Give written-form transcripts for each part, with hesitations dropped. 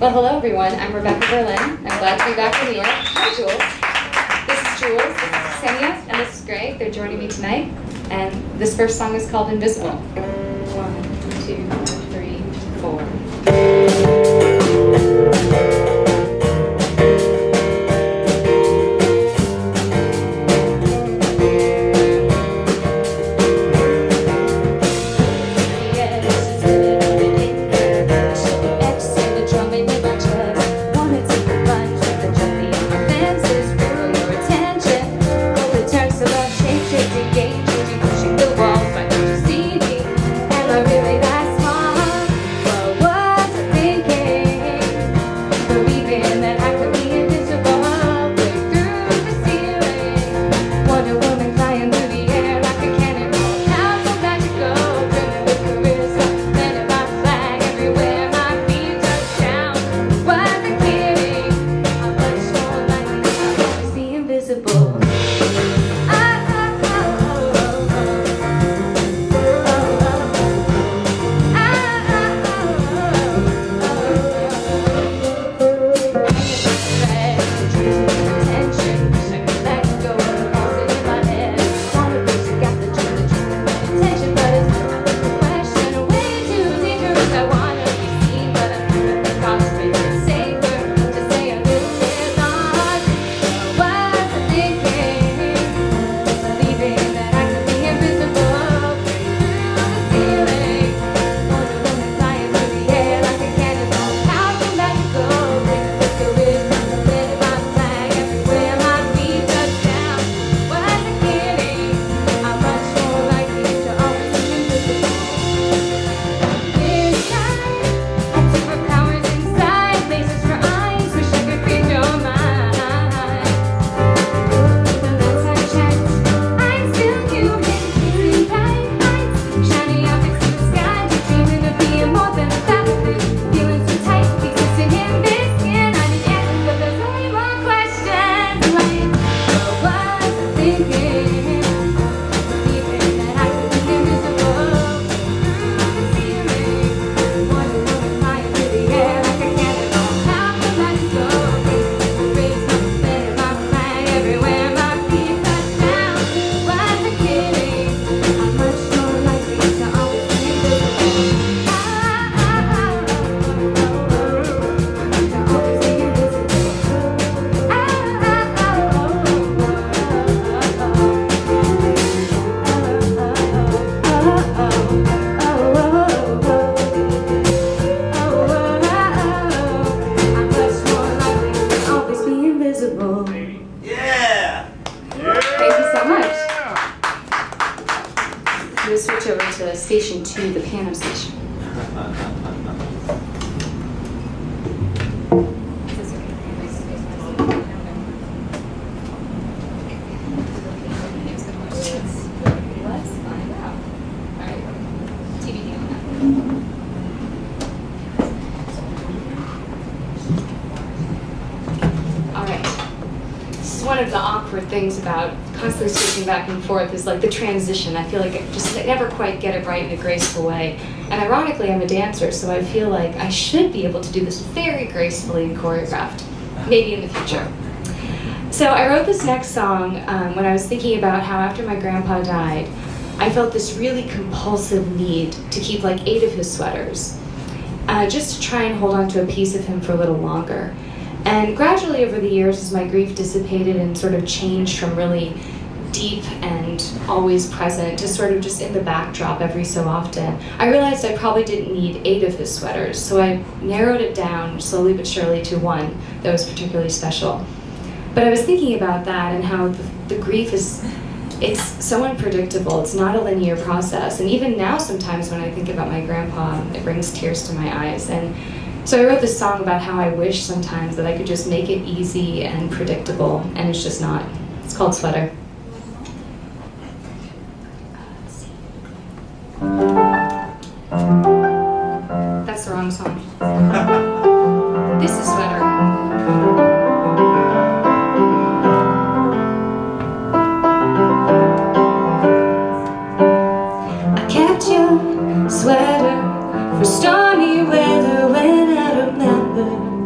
Well, hello everyone. I'm Rebecca Berlin. I'm glad to be back in New York. Hi, Jules. This is Jules, this is Ksenia, and this is Greg. They're joining me tonight. And this first song is called Invisible. 1, 2, 3, 4. We'll switch over to station 2, the piano station. Let's find out. All right, TBD on that. All right. This is one of the awkward things about constantly switching back and forth is like the transition. I feel like I just never quite get it right in a graceful way. And ironically, I'm a dancer, so I feel like I should be able to do this very gracefully and choreographed, maybe in the future. So I wrote this next song when I was thinking about how after my grandpa died, I felt this really compulsive need to keep like 8 of his sweaters, just to try and hold on to a piece of him for a little longer. And gradually over the years, as my grief dissipated and sort of changed from really deep and always present to sort of just in the backdrop every so often, I realized I probably didn't need 8 of his sweaters. So I narrowed it down slowly but surely to 1 that was particularly special. But I was thinking about that and how the grief it's so unpredictable. It's not a linear process. And even now sometimes when I think about my grandpa, it brings tears to my eyes. And so I wrote this song about how I wish sometimes that I could just make it easy and predictable, and it's just not. It's called Sweater. That's the wrong song. This is Sweater. I kept your sweater for stormy weather when I remember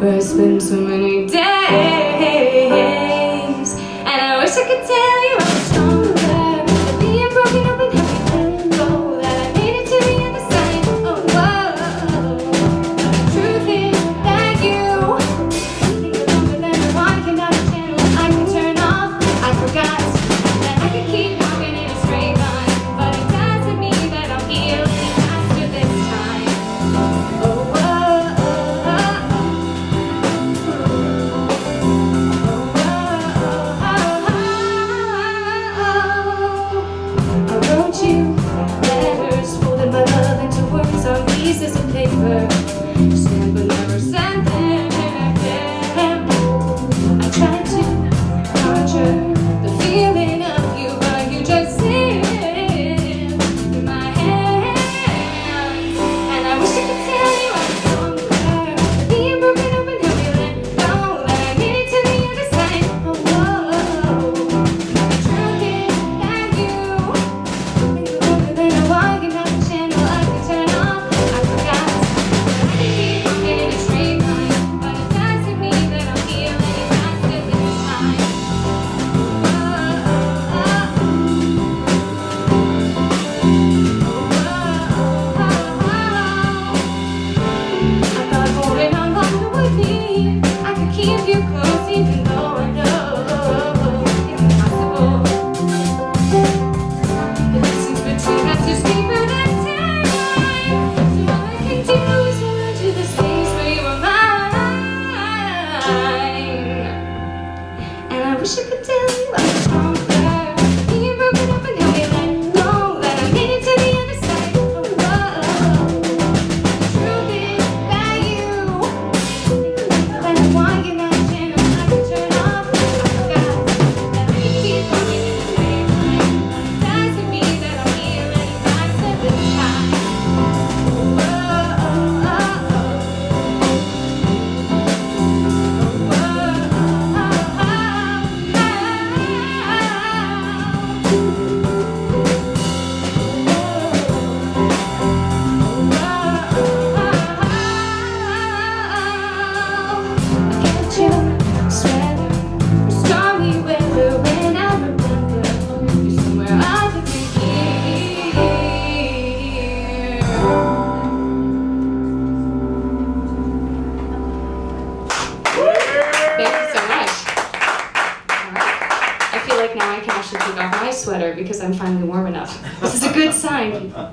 where I spend so many days. And I wish I could tell you I was stronger, that being broken up and having let go, that I made it to the other side. Oh, whoa. The truth is that you think you're longer than a walking out a channel I can turn off. I forgot that I could keep walking in a straight line, but it doesn't mean that I'll heal any faster this time. Oh, whoa. I wrote you letters, folded my love into words on pieces of paper, sent but never sent them. I tried to conjure the feeling of you, but you just sit in my hands. And I wish I could tell you I was stronger, being broken up and help you let go, that I made it to the other side. Oh, whoa. The truth is that you think you're longer than a walking down the channel I can turn off. I forgot that I can keep walking in a straight line, but it doesn't mean that I'll heal any faster this time. I thought holding on longer would mean I could keep you close, even though I know it's impossible. The distance between us is deeper than time, so all I can do is hold on to the space where you were mine. And I wish I could tell you I was stronger, being broken up and how we let go, that I made it to the other side. Oh, whoa. The truth is that you think you're longer than a walking out a channel I can turn off. I forgot that I can keep walking in a straight line, but it doesn't mean that I'll heal any faster this time. Thank you so much. All right. I feel like now I can actually take off my sweater because I'm finally warm enough. This is a good sign. All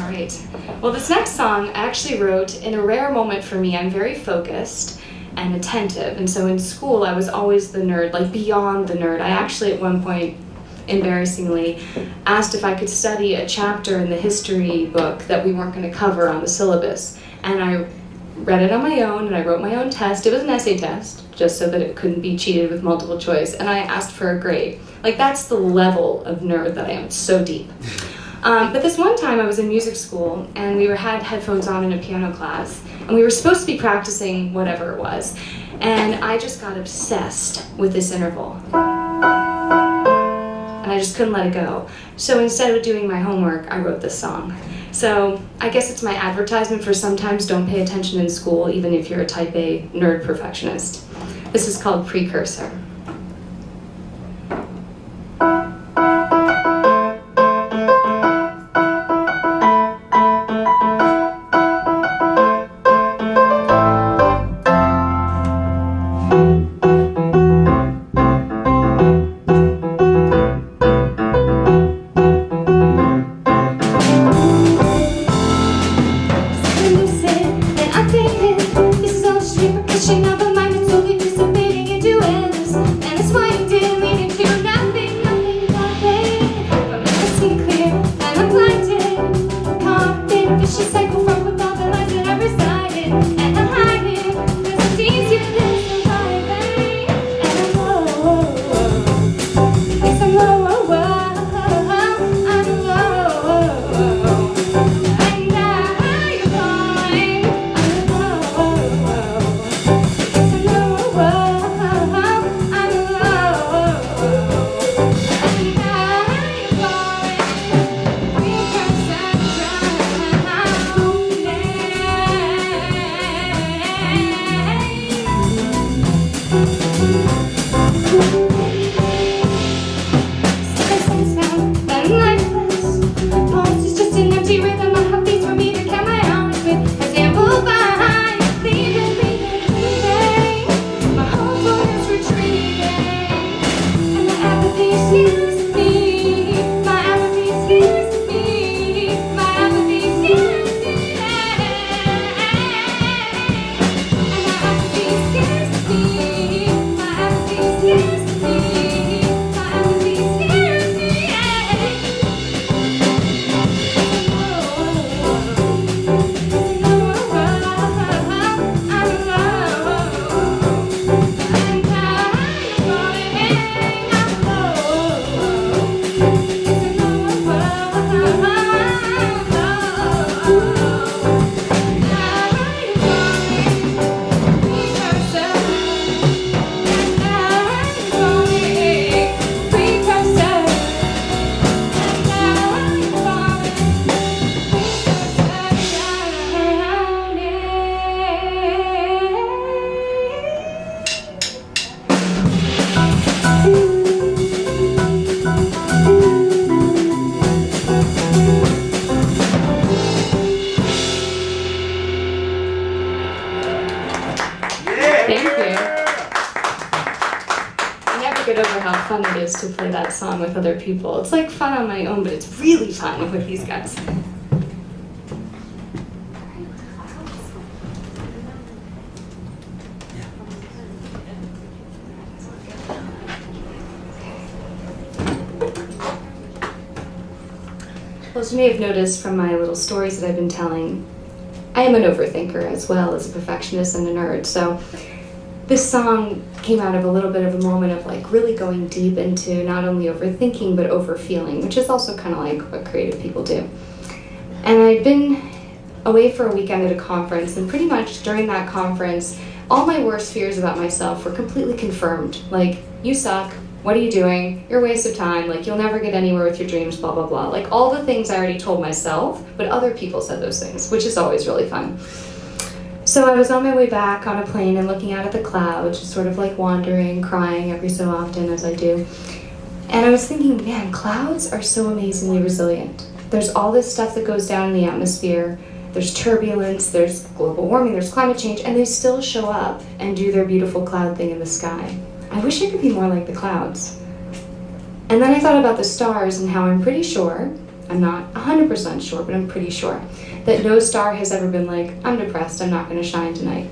right. Well, this next song I actually wrote in a rare moment for me. I'm very focused and attentive, and so in school I was always the nerd, like beyond the nerd. I actually at one point, embarrassingly, asked if I could study a chapter in the history book that we weren't going to cover on the syllabus, and I read it on my own, and I wrote my own test. It was an essay test, just so that it couldn't be cheated with multiple choice, and I asked for a grade. Like, that's the level of nerd that I am. It's so deep. But this one time I was in music school, and we had headphones on in a piano class, and we were supposed to be practicing whatever it was, and I just got obsessed with this interval. And I just couldn't let it go. So instead of doing my homework, I wrote this song. So I guess it's my advertisement for sometimes don't pay attention in school, even if you're a type A nerd perfectionist. This is called Precursor. This is all just repercussion of a mind that's slowly dissipating into endless get over how fun it is to play that song with other people. It's like fun on my own, but it's really fun with these guys. Well, as you may have noticed from my little stories that I've been telling, I am an overthinker as well as a perfectionist and a nerd. So this song came out of a little bit of a moment of like really going deep into not only overthinking but overfeeling, which is also kind of like what creative people do. And I'd been away for a weekend at a conference, and pretty much during that conference, all my worst fears about myself were completely confirmed. Like, you suck. What are you doing? You're a waste of time. Like, you'll never get anywhere with your dreams, blah, blah, blah. Like, all the things I already told myself, but other people said those things, which is always really fun. So I was on my way back on a plane and looking out at the clouds, just sort of like wandering, crying every so often as I do. And I was thinking, man, clouds are so amazingly resilient. There's all this stuff that goes down in the atmosphere. There's turbulence, there's global warming, there's climate change, and they still show up and do their beautiful cloud thing in the sky. I wish I could be more like the clouds. And then I thought about the stars and how I'm pretty sure, I'm not 100% sure, but I'm pretty sure, that no star has ever been like, I'm depressed, I'm not going to shine tonight.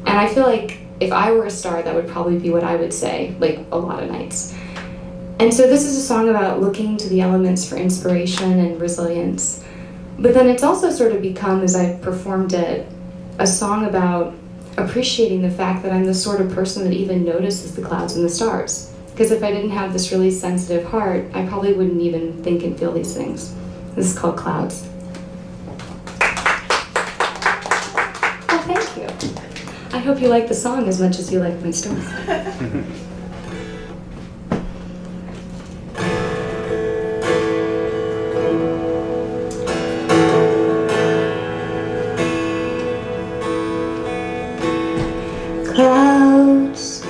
And I feel like if I were a star, that would probably be what I would say, like a lot of nights. And so this is a song about looking to the elements for inspiration and resilience. But then it's also sort of become, as I've performed it, a song about appreciating the fact that I'm the sort of person that even notices the clouds and the stars. Because if I didn't have this really sensitive heart, I probably wouldn't even think and feel these things. This is called Clouds. Oh, thank you. I hope you like the song as much as you like my story. Clouds,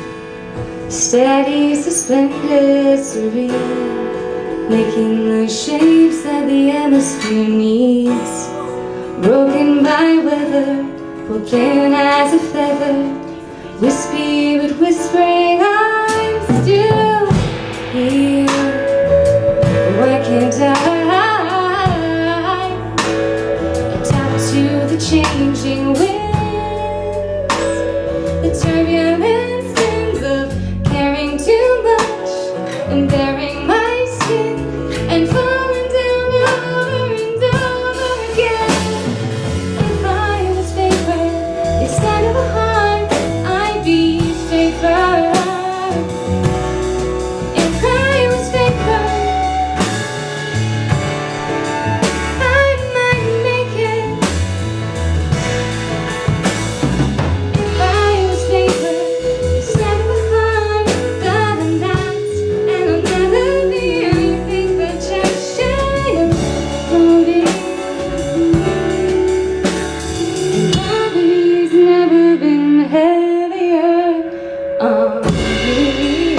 steady, suspended, serene, making the shapes that the atmosphere needs. Broken by weather, broken as a feather, wispy but whispering, I'm still here. Why can't I adapt to the changing winds? The turbulent sins of caring too much and bearing my skin and falling down over and over again. If I was paper instead of a heart, I'd be safer. If I was paper, I might make it. If I was paper instead of a heart, darling, that's, and I'll never be anything but just shining, floating. And gravity's never been heavier on me.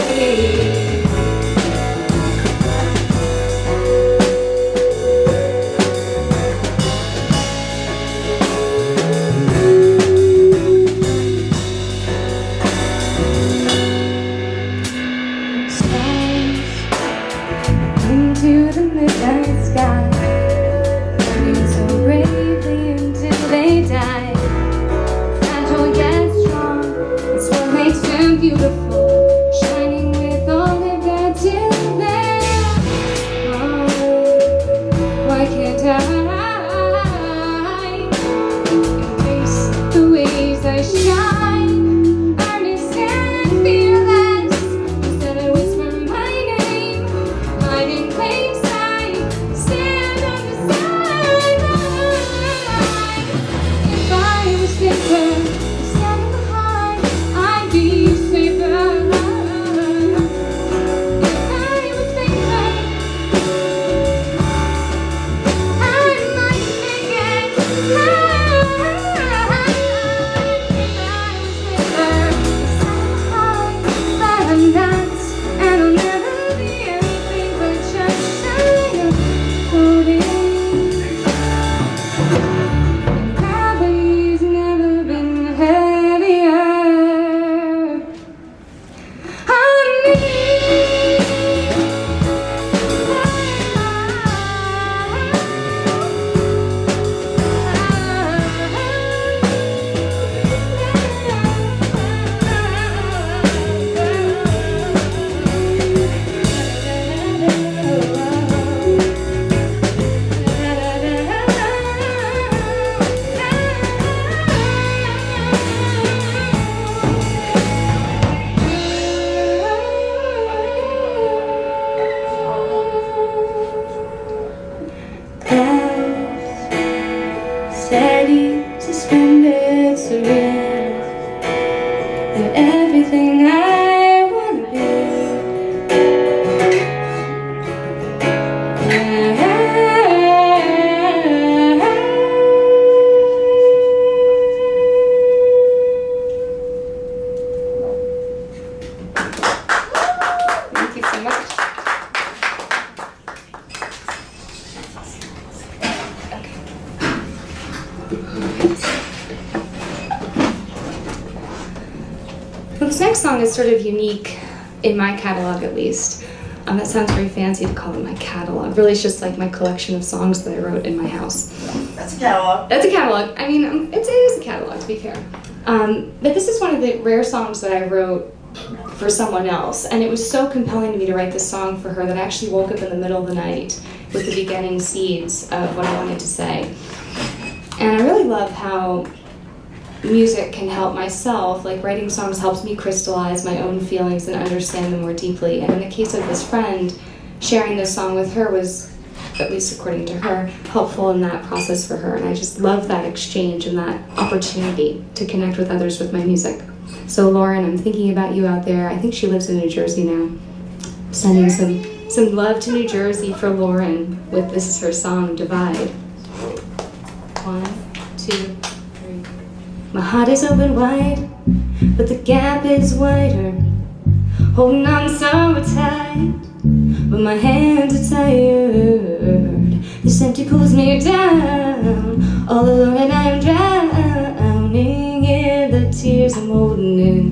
Stars into the midnight sky, burning so bravely until they die. Fragile yet strong, it's what makes them beautiful, shining with all they've got till then. Oh, why can't I embrace the ways I shine, earnest and fearless, instead I whisper my name, hide in plain sight, stand on the sideline. If I was safer instead of a heart, I'd be safer. next song is sort of unique in my catalog, at least. That sounds very fancy to call it my catalog. Really, it's just like my collection of songs that I wrote in my house. That's a catalog. That's a catalog. I mean, it is a catalog, to be fair. But this is one of the rare songs that I wrote for someone else, and it was so compelling to me to write this song for her that I actually woke up in the middle of the night with the beginning seeds of what I wanted to say. And I really love how music can help myself, like writing songs helps me crystallize my own feelings and understand them more deeply. And in the case of this friend, sharing this song with her was, at least according to her, helpful in that process for her. And I just love that exchange and that opportunity to connect with others with my music. So Lauren, I'm thinking about you out there. I think she lives in New Jersey now. Sending some love to New Jersey for Lauren with this is her song, Divide. 1, 2, 3. My heart is open wide, but the gap is wider. Holding on so tight, but my hands are tired. This empty pulls me down, all alone and I am drowning in the tears I'm holding in.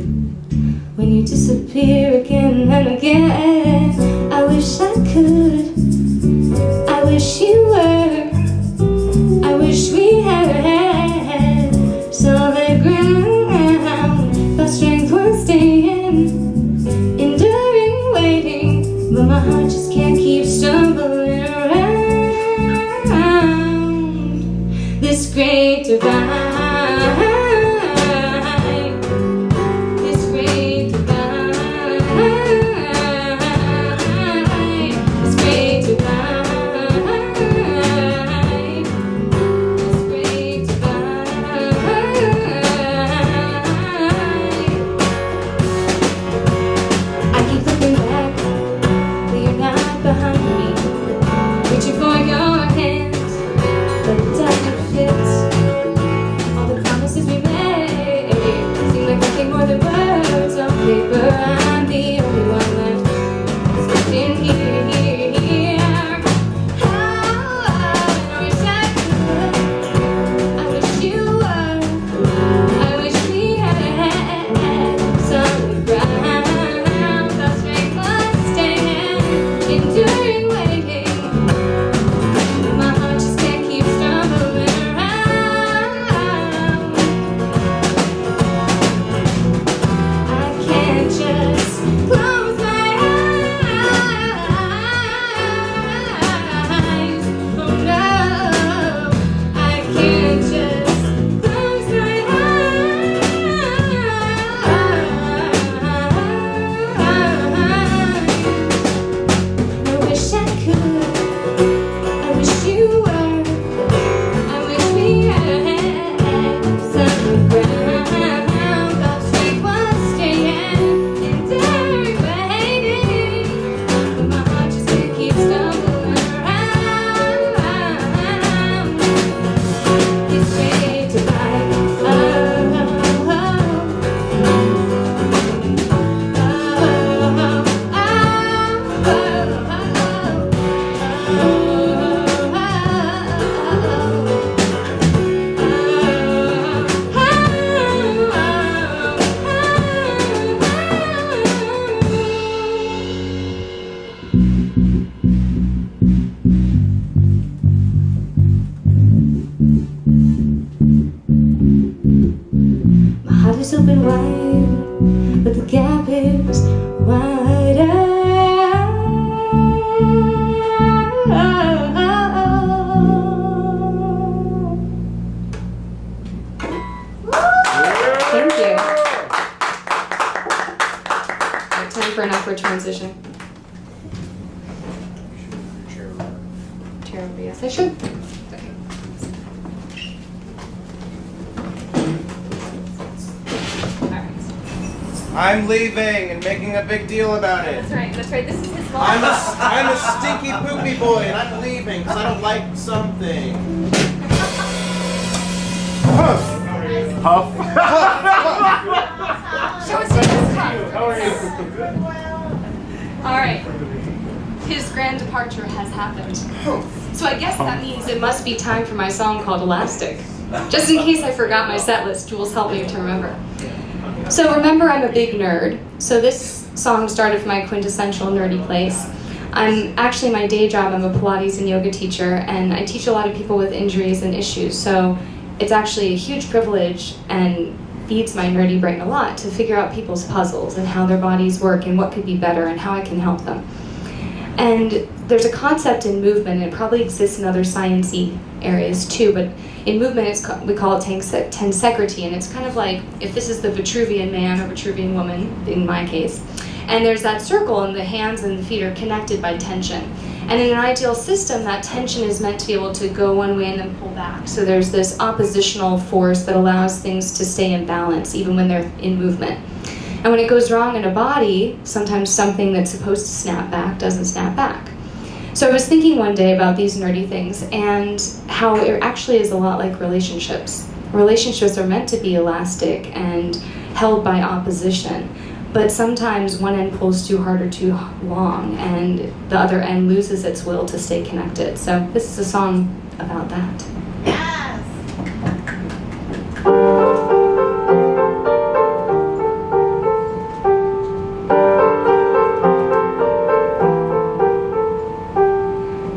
When you disappear again and again, I wish I could, I wish you were, I wish we had solid ground. But strength was staying, enduring, waiting, but my heart just can't keep stumbling around this great divide. Open wide, but the gap is wider. Thank you. Time for an upward transition. Chair over, yes, I should. I'm leaving and making a big deal about it. That's right, that's right. This is his fault. I'm a stinky poopy boy and I'm leaving because I don't like something. Huff. Huff. Show us his cup. How are you? All right. His grand departure has happened. So I guess that means it must be time for my song called Elastic. Just in case I forgot my set list, Jules helped me to remember. So remember, I'm a big nerd. So this song started from my quintessential nerdy place. I'm actually, my day job, I'm a Pilates and yoga teacher, and I teach a lot of people with injuries and issues. So it's actually a huge privilege and feeds my nerdy brain a lot to figure out people's puzzles and how their bodies work and what could be better and how I can help them. And there's a concept in movement, and it probably exists in other sciencey areas too, but in movement we call it tensegrity, and it's kind of like if this is the Vitruvian man or Vitruvian woman, in my case, and there's that circle and the hands and the feet are connected by tension. And in an ideal system, that tension is meant to be able to go one way and then pull back. So there's this oppositional force that allows things to stay in balance even when they're in movement. And when it goes wrong in a body, sometimes something that's supposed to snap back doesn't snap back. So I was thinking one day about these nerdy things and how it actually is a lot like relationships. Relationships are meant to be elastic and held by opposition, but sometimes one end pulls too hard or too long and the other end loses its will to stay connected. So this is a song about that. Yes.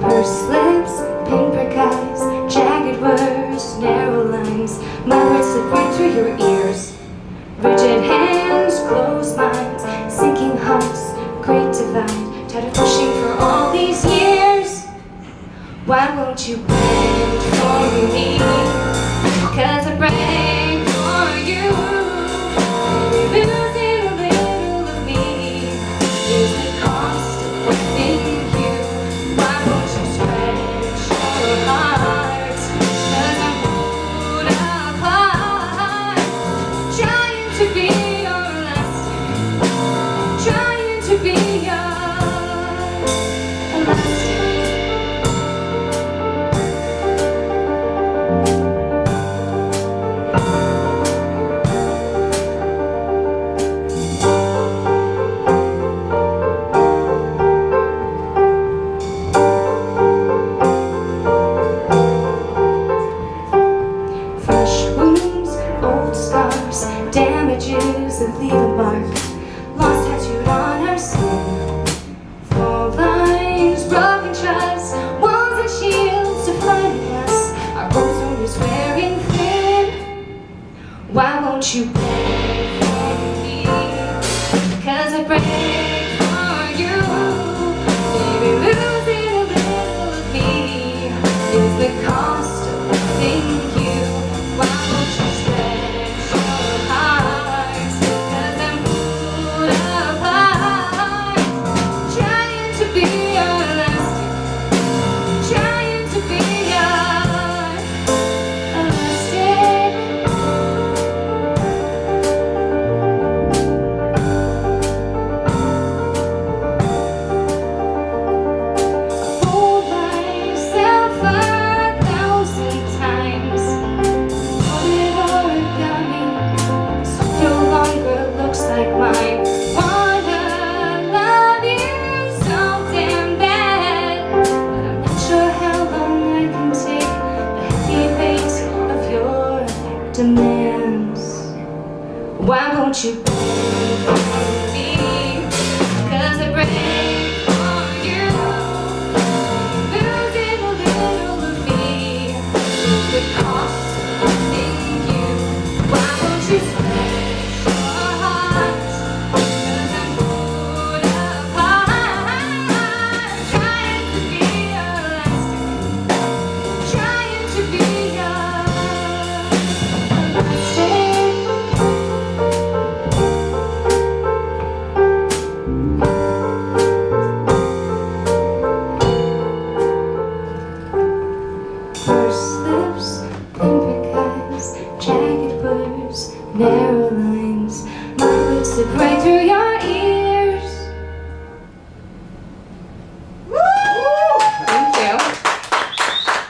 Pursed lips, pinprick eyes, jagged words, narrow lines. My words slip right through your ears. Rigid hands, closed minds, sinking hearts, great divide. Tired of pushing for all these years. Why won't you bend for me? 'Cause I break for you. Maybe losing a little of me is the cost of loving you. Why won't you stretch your heart? 'Cause I'm pulled apart. Trying to be your lasting, trying to be your lasting. Fresh wounds, old scars, damages that leave a mark. Lost tattooed on our skin. Fault lines, broken trust, walls and shields defining us. Our ozone is wearing thin. Why won't you beg for me? 'Cause I break for you. Maybe losing a little of me is the cost of loving you. Why won't you stretch your heart? 'Cause I'm pulled apart. Trying to be your lasting, trying to be your elastic. Hold myself 1,000 times. Folded origami, so no longer looks like mine. Wanna love you so damn bad, but I'm not sure how long I can take the heavy weight of your demands. Why won't you beg for me? 'Cause I break for you. Losing a little of me is the cost of loving you. Why won't you stretch your heart? 'Cause I'm pulled apart. Trying to be your lasting, trying to be your lasting. Pursed lips, pinprick eyes, jagged words, narrow lines. My words slip right through your ears. Thank you.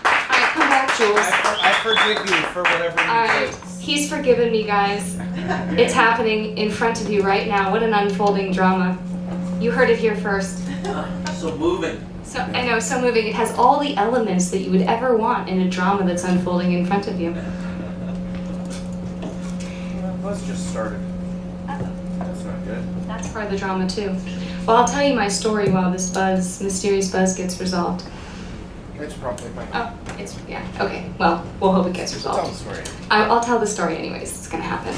Alright, come back, Jules. I forgive you for whatever you Alright, did. he's forgiven me, guys. It's happening in front of you right now. What an unfolding drama. You heard it here first. So moving. So I know, so moving. It has all the elements that you would ever want in a drama that's unfolding in front of you. Let's just start it. part of the drama too. Well, I'll tell you my story while this mysterious buzz gets resolved. It's probably my. Oh, yeah, okay. Well, we'll hope it gets resolved. Tell the story. I'll tell the story anyways. It's gonna happen.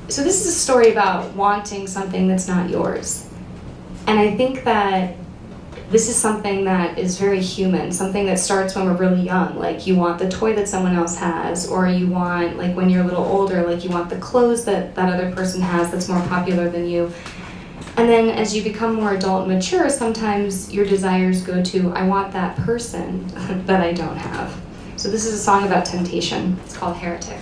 So this is a story about wanting something that's not yours. And I think that this is something that is very human, something that starts when we're really young. Like you want the toy that someone else has, or you want, like when you're a little older, like you want the clothes that that other person has that's more popular than you. And then as you become more adult and mature, sometimes your desires go to, I want that person that I don't have. So this is a song about temptation. It's called Heretic.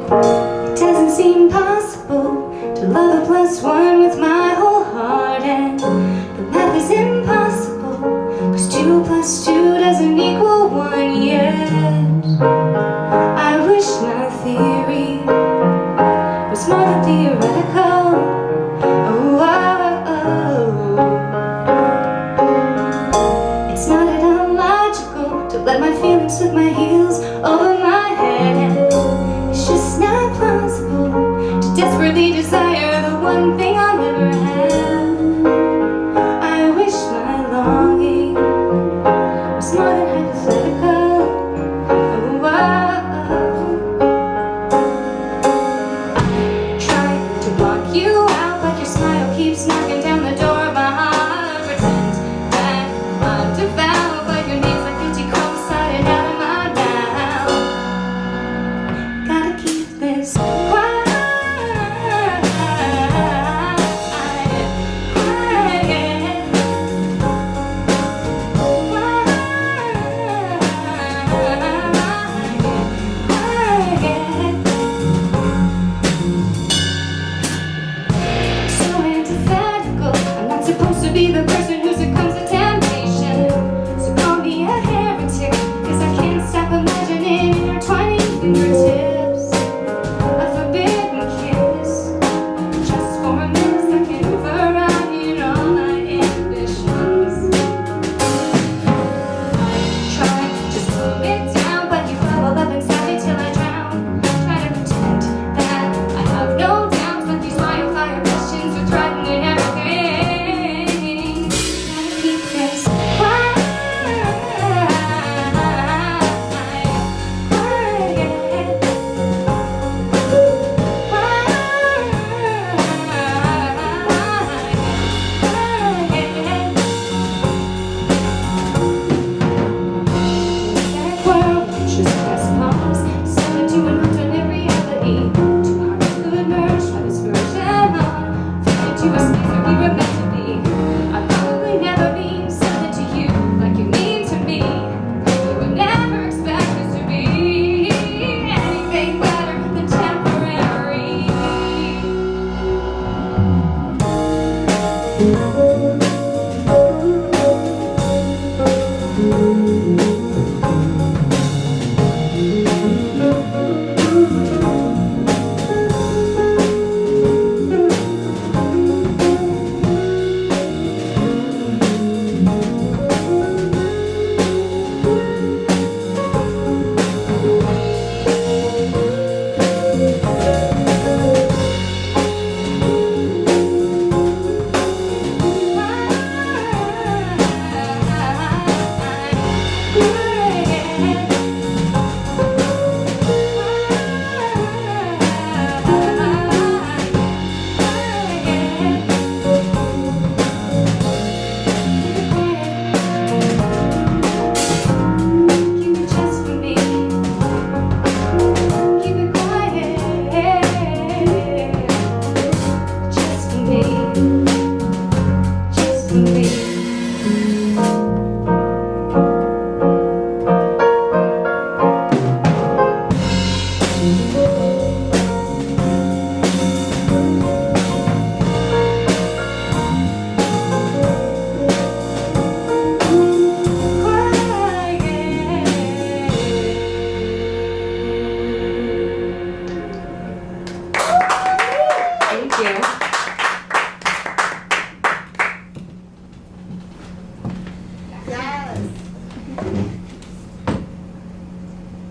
It doesn't seem possible to love a plus one.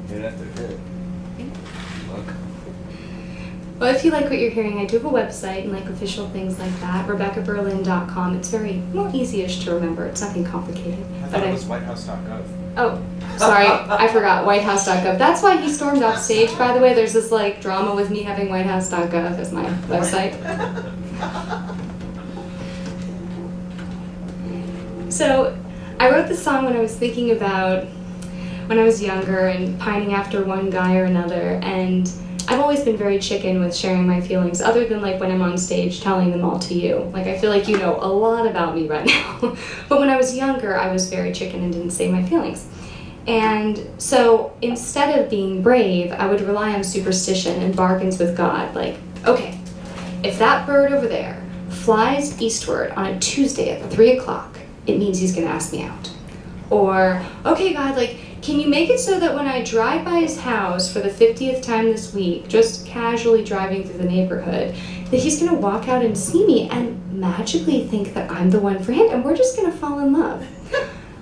Hit after hit. Look. Well, if you like what you're hearing, I do have a website and like official things like that, RebeccaBerlin.com. It's very more easy-ish to remember. It's nothing complicated. I thought it was whitehouse.gov. Oh, sorry, I forgot. WhiteHouse.gov. That's why he stormed off stage, by the way. There's this like drama with me having WhiteHouse.gov as my website. So, I wrote this song when I was thinking about when I was younger and pining after one guy or another, and I've always been very chicken with sharing my feelings, other than like when I'm on stage telling them all to you. Like, I feel like you know a lot about me right now. But when I was younger, I was very chicken and didn't say my feelings. And so instead of being brave, I would rely on superstition and bargains with God. Like, okay, if that bird over there flies eastward on a Tuesday at 3 o'clock, it means he's gonna ask me out. Or, okay, God, like, can you make it so that when I drive by his house for the 50th time this week, just casually driving through the neighborhood, that he's gonna walk out and see me and magically think that I'm the one for him and we're just gonna fall in love.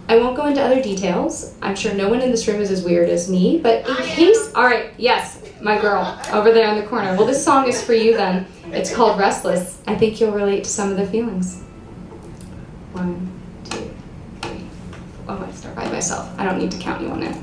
I won't go into other details. I'm sure no one in this room is as weird as me, but in case, all right, yes, my girl over there in the corner. Well, this song is for you then. It's called Restless. I think you'll relate to some of the feelings. 1, 2, 3. Oh, I start by myself. I don't need to count you on it.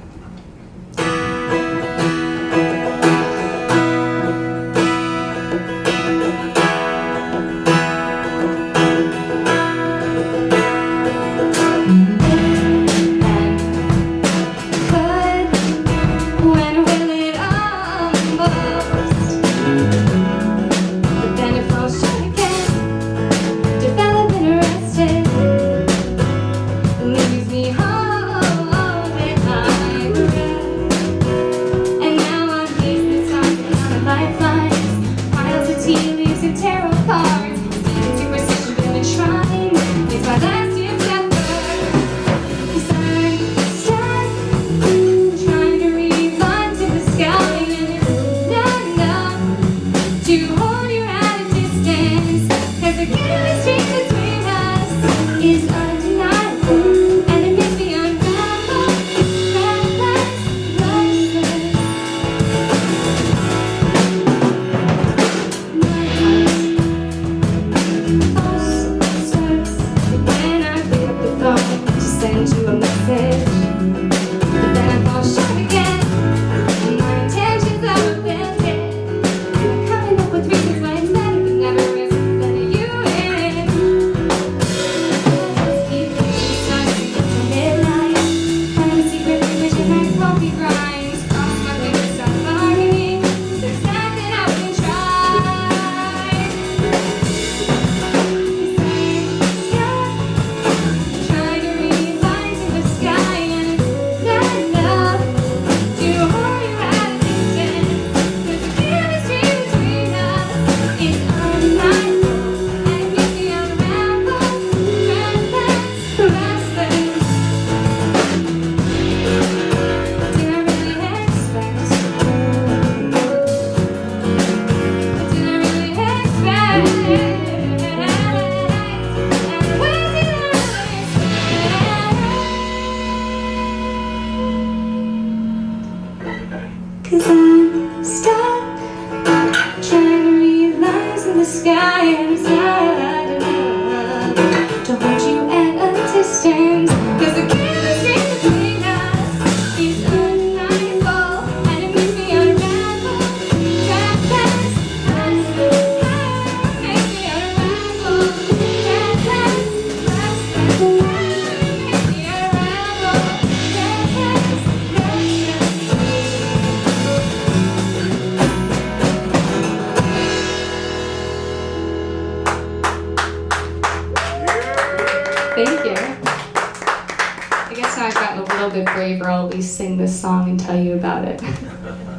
Thank you. I guess now I've gotten a little bit braver, I'll at least sing this song and tell you about it.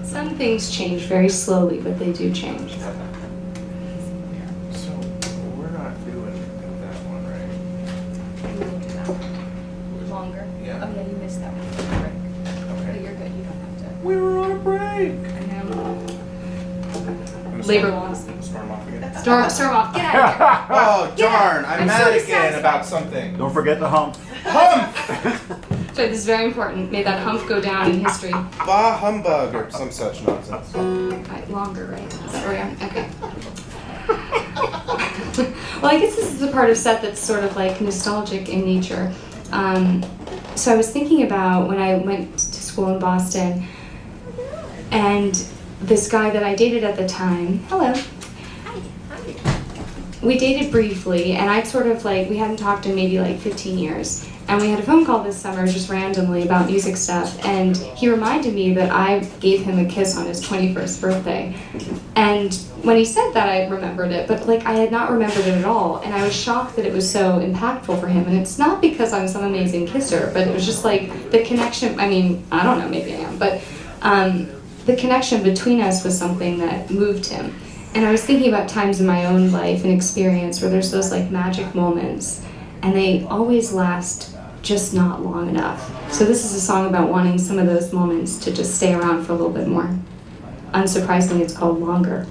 Some things change very slowly, but they do change. So we're not doing that one, right? Longer? Yeah. Oh yeah, you missed that one. Break. But Okay. you're good, you don't have to. We were on a break. I know. I'm Labor storm- laws. Storm off again. Storm off, get out of here. Oh, darn. I'm I'm mad so again disgusted. about something. Don't forget the hump. Hump! But this is very important. May that hump go down in history. Bah humbug or some such nonsense. Right, longer, right? Is that where we are? Okay. Well, I guess this is the part of Seth that's sort of like nostalgic in nature. So I was thinking about when I went to school in Boston, and this guy that I dated at the time, hello. We dated briefly, and I'd sort of like, we hadn't talked in maybe like 15 years. And we had a phone call this summer just randomly about music stuff, and he reminded me that I gave him a kiss on his 21st birthday. And when he said that, I remembered it, but like I had not remembered it at all, and I was shocked that it was so impactful for him. And it's not because I'm some amazing kisser, but it was just like the connection, I mean, I don't know, maybe I am, but the connection between us was something that moved him. And I was thinking about times in my own life and experience where there's those like magic moments, and they always last just not long enough. So this is a song about wanting some of those moments to just stay around for a little bit more. Unsurprisingly, it's called Longer.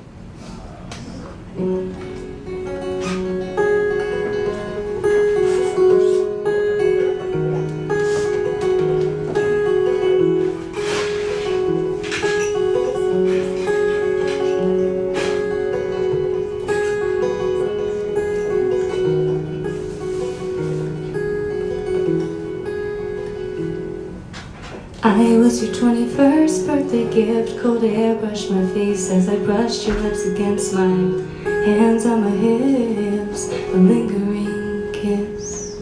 I was your 21st birthday gift, cold air brushed my face as I brushed your lips against mine, hands on my hips, a lingering kiss.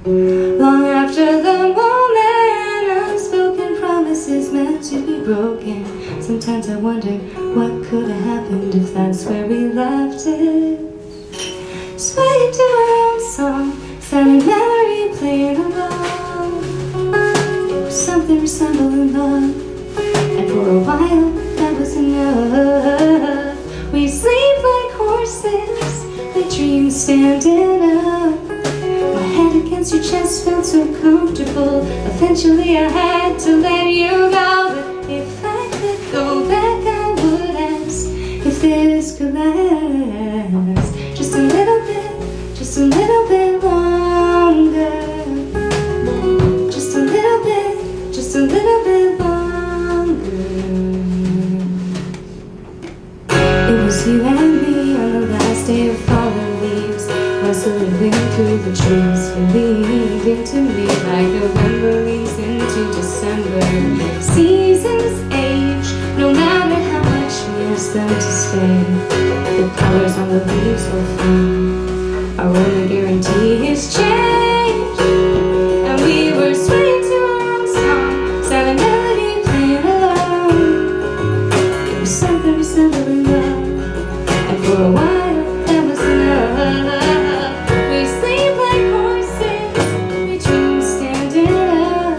Long after the moment, unspoken promises meant to be broken. Sometimes I wonder what could have happened if that's where we left it. Swaying to our own song, silent memory playing along. Something resembling love, and for a while that was enough. We sleep like horses, like dreams standing up. My head against your chest felt so comfortable. Eventually I had to let you go, but if I could go back I would ask if this could last just a little bit longer. Just a little bit longer. It was you and me on the last day of falling leaves, rustling through the trees. You leaned into me like November leaves into December. Seasons age, no matter how much we ask them to stay. The colors on the leaves will fade. Our only guarantee is change. And we were swaying to our own song, silent melody playing along. It was something resembling love, and for a while that was enough. We sleep like horses, we dream standing up.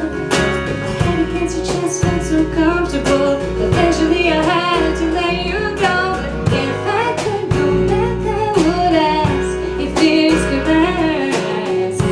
My head against your chest felt so comfortable. Eventually I had to let you go, but if I could go back I would ask if this could last.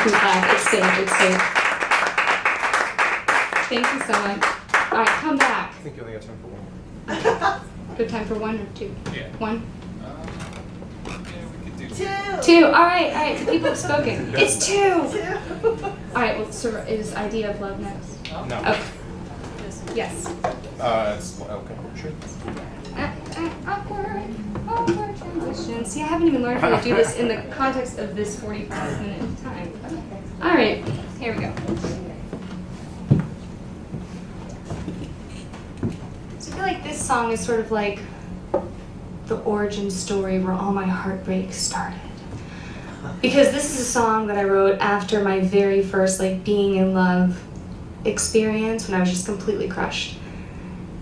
can clap. It's safe. It's safe. Thank you so much. All right, come back. I think you only got time for one more. Good time for one or two? Yeah. One? Yeah, we could do Two. All right. The people have spoken. It's two. All right. Well, so is Idea of Love next? No. Okay. Yes. It's okay. Sure. Awkward transition. See, I haven't even learned how to do this in the context of this 45-minute time. All right. Here we go. So I feel like this song is sort of like the origin story where all my heartbreak started. Because this is a song that I wrote after my very first like being in love experience when I was just completely crushed.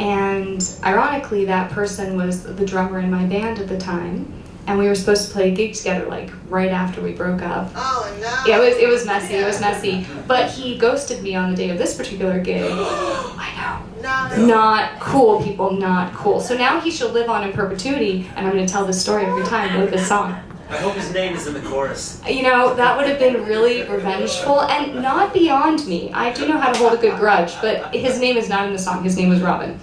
And ironically, that person was the drummer in my band at the time, and we were supposed to play a gig together like right after we broke up. Oh no. Yeah, it was messy. It was messy. But he ghosted me on the day of this particular gig. I know. No. Not cool, people. Not cool. So now he shall live on in perpetuity, and I'm going to tell this story every time with this song. I hope his name is in the chorus. You know, that would have been really revengeful and not beyond me. I do know how to hold a good grudge, but his name is not in the song. His name was Robin.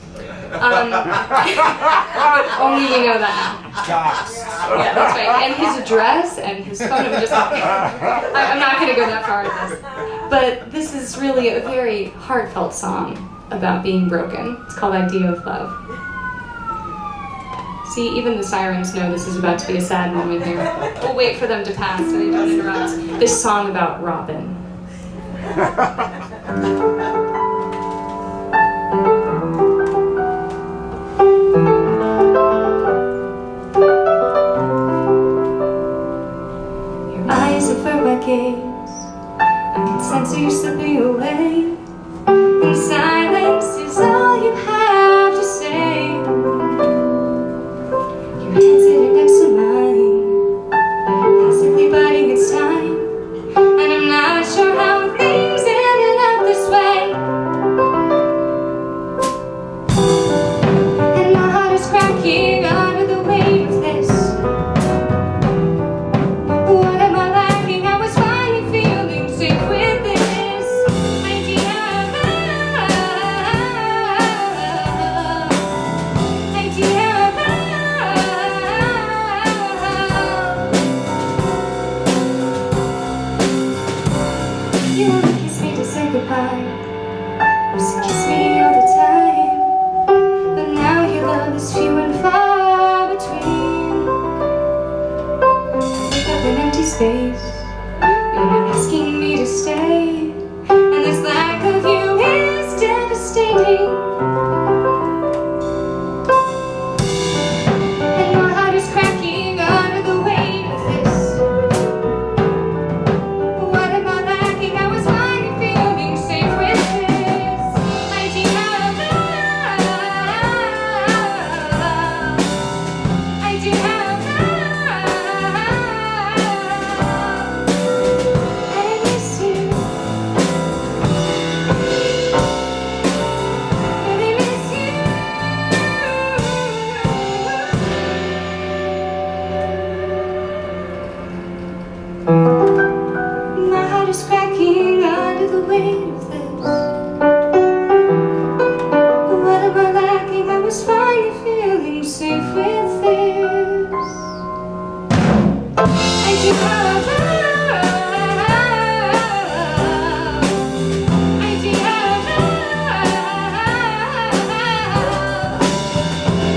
Only you know that now. Yeah, that's right. And his address and his phone number. I'm not going to go that far with this. But this is really a very heartfelt song about being broken. It's called Idea of Love. See, even the sirens know this is about to be a sad moment here. We'll wait for them to pass so they don't interrupt. This song about Robin. Your eyes avert my gaze. I can sense you slipping away. And silence is all you have to say. Your hands sitting next to mine, passively biding its time. And I'm not sure how things ended up this way. And my heart is cracking under the weight of this. What am I lacking? I was finally feeling safe with this idea of love. Idea of love. You wanna kiss me to say goodbye. Used to kiss me all the time, but now your love is few and far between. I wake up in empty space. You're not asking me to stay, and this lack of you is devastating. And my heart is cracking under the weight of this. What am I lacking? I was finally feeling safe with this idea of love. Idea of love. I miss you. Really miss you. My heart is cracking under the weight of this. What am I lacking? I was finally feeling safe with this. I do have love. I do have love.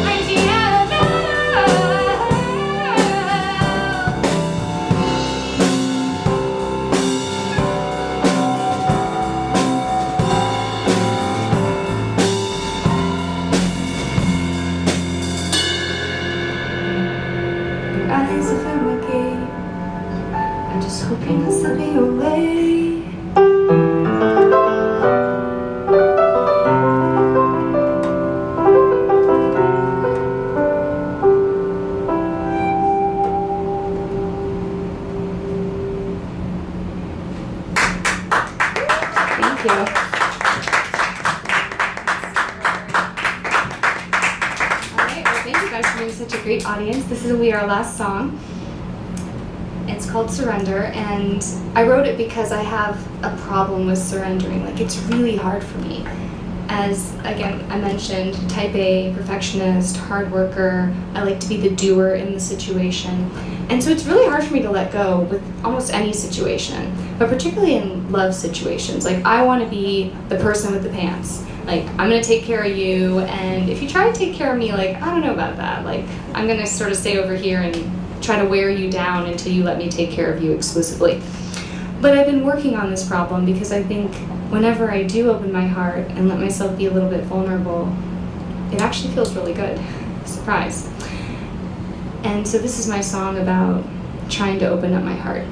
I do have love. Your eyes are from my gaze. I'm just hoping you'll slip me away. Thank you. All right, well, thank you guys for being such a great audience. This will be our last song. It's called Surrender, and I wrote it because I have a problem with surrendering. Like, it's really hard for me. As, again, I mentioned, type A, perfectionist, hard worker. I like to be the doer in the situation. And so it's really hard for me to let go with almost any situation, but particularly in love situations. Like, I want to be the person with the pants. Like, I'm going to take care of you, and if you try to take care of me, like, I don't know about that. Like, I'm going to sort of stay over here and try to wear you down until you let me take care of you exclusively. But I've been working on this problem because I think whenever I do open my heart and let myself be a little bit vulnerable, it actually feels really good. Surprise. And so this is my song about trying to open up my heart.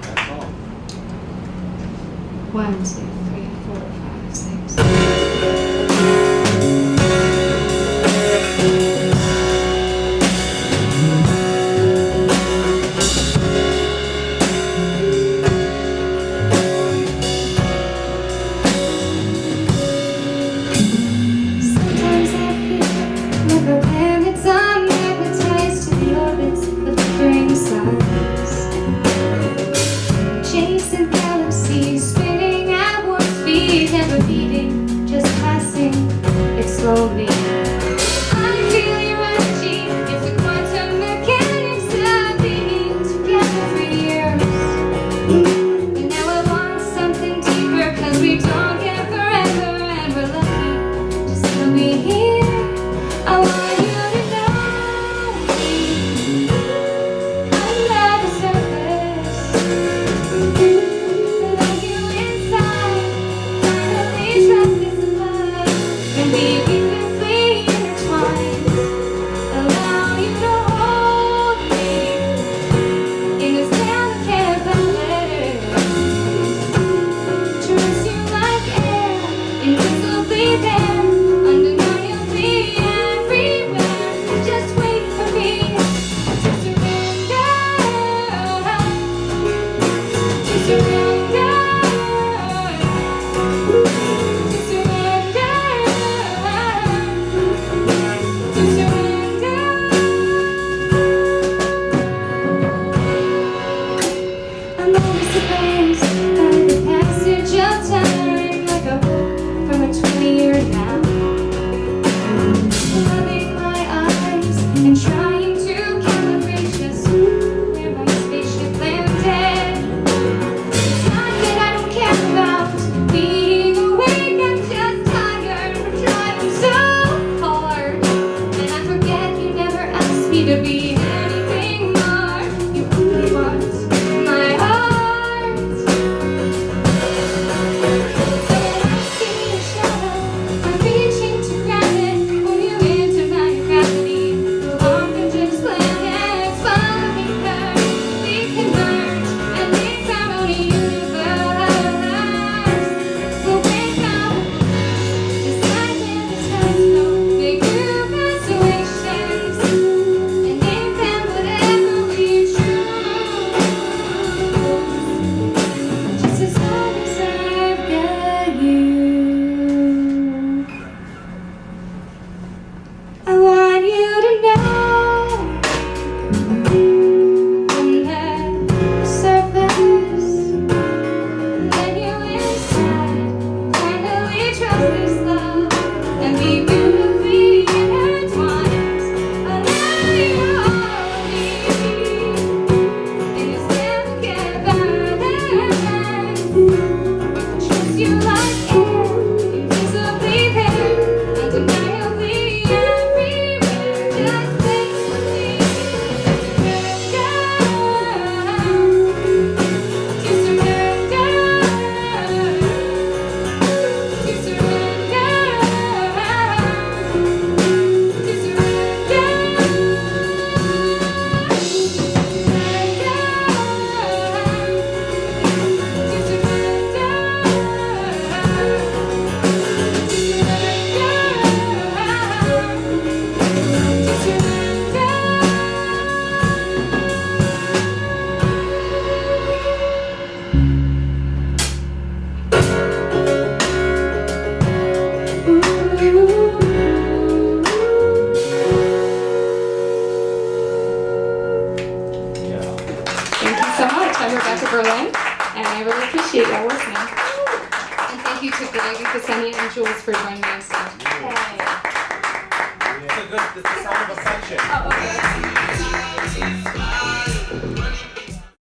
That's all. 1, 2, 3, 4, 5, 6. Sometimes I feel like the planets are magnetized to the orbits of differing suns, chasing galaxies spinning at once. Berlin, and I really appreciate y'all listening. And thank you to Greg and Ksenia and Jules for joining me on stage. It's a good, it's the sound of affection. Oh, okay.